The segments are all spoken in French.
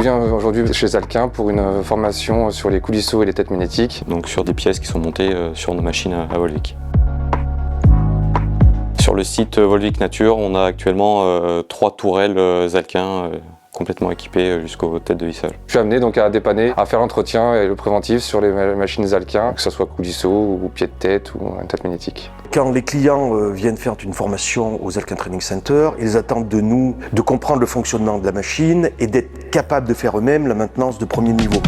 viens aujourd'hui chez Alquin pour une formation sur les coulisseaux et les têtes magnétiques. Donc sur des pièces qui sont montées sur nos machines à Volvic. Sur le site Volvic Nature, on a actuellement 3 tourelles Alquin complètement équipées jusqu'aux têtes de vissage. Je suis amené donc à dépanner, à faire l'entretien et le préventif sur les machines Alquin, que ce soit coulisseaux ou pieds de tête ou tête magnétique. Quand les clients viennent faire une formation aux Alquin Training Center, ils attendent de nous de comprendre le fonctionnement de la machine et d'être capables de faire eux-mêmes la maintenance de premier niveau.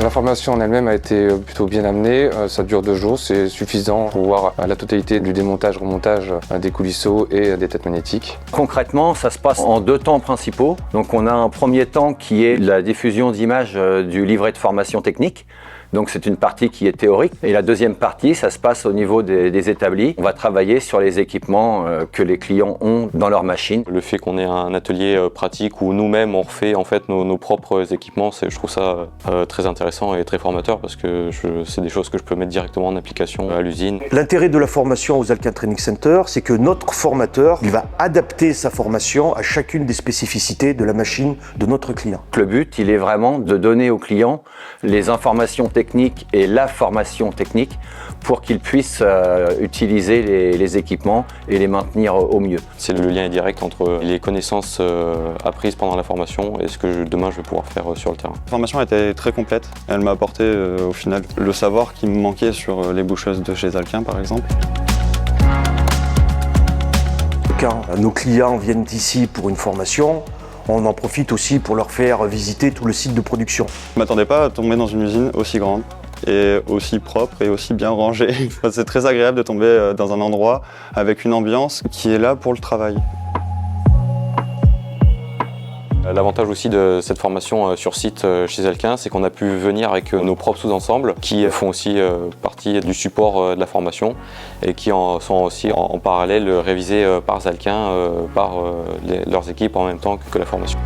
La formation en elle-même a été plutôt bien amenée, ça dure 2 jours, c'est suffisant pour voir la totalité du démontage, remontage des coulisseaux et des têtes magnétiques. Concrètement, ça se passe en 2 temps principaux. Donc on a un premier temps qui est la diffusion d'images du livret de formation technique. Donc c'est une partie qui est théorique. Et la deuxième partie, ça se passe au niveau des établis. On va travailler sur les équipements que les clients ont dans leur machine. Le fait qu'on ait un atelier pratique où nous-mêmes on refait en fait nos propres équipements, je trouve ça très intéressant et très formateur parce que c'est des choses que je peux mettre directement en application à l'usine. L'intérêt de la formation aux Alquin Training Center, c'est que notre formateur, il va adapter sa formation à chacune des spécificités de la machine de notre client. Le but, il est vraiment de donner aux clients les informations techniques et la formation technique pour qu'ils puissent utiliser les équipements et les maintenir au mieux. C'est le lien direct entre les connaissances apprises pendant la formation et ce que demain je vais pouvoir faire sur le terrain. La formation a été très complète. Elle m'a apporté au final le savoir qui me manquait sur les boucheuses de chez Alquin par exemple. Quand nos clients viennent ici pour une formation, on en profite aussi pour leur faire visiter tout le site de production. Je ne m'attendais pas à tomber dans une usine aussi grande et aussi propre et aussi bien rangée. C'est très agréable de tomber dans un endroit avec une ambiance qui est là pour le travail. L'avantage aussi de cette formation sur site chez Alquin, c'est qu'on a pu venir avec nos propres sous-ensembles qui font aussi partie du support de la formation et qui sont aussi en parallèle révisés par Alquin, par leurs équipes en même temps que la formation.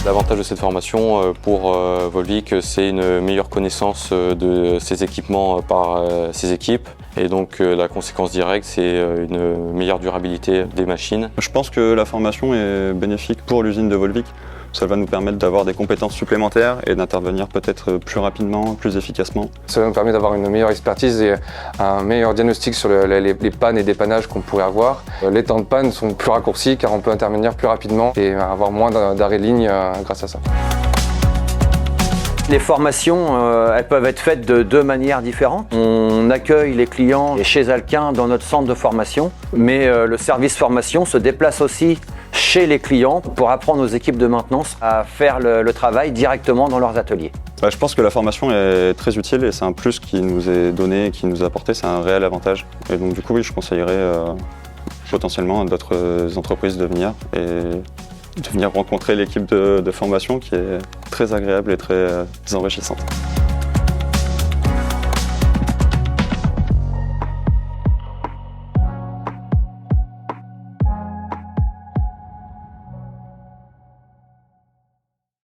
L'avantage de cette formation pour Volvic, c'est une meilleure connaissance de ses équipements par ses équipes. Et donc la conséquence directe, c'est une meilleure durabilité des machines. Je pense que la formation est bénéfique pour l'usine de Volvic. Ça va nous permettre d'avoir des compétences supplémentaires et d'intervenir peut-être plus rapidement, plus efficacement. Ça nous permet d'avoir une meilleure expertise et un meilleur diagnostic sur les pannes et dépannages qu'on pourrait avoir. Les temps de panne sont plus raccourcis car on peut intervenir plus rapidement et avoir moins d'arrêts de ligne grâce à ça. Les formations, elles peuvent être faites de 2 manières différentes. On accueille les clients chez Alquin dans notre centre de formation, mais le service formation se déplace aussi chez les clients pour apprendre aux équipes de maintenance à faire le travail directement dans leurs ateliers. Je pense que la formation est très utile et c'est un plus qui nous est donné, qui nous est apporté, c'est un réel avantage. Et donc du coup, oui, je conseillerais potentiellement à d'autres entreprises de venir rencontrer l'équipe de formation qui est très agréable et très enrichissante.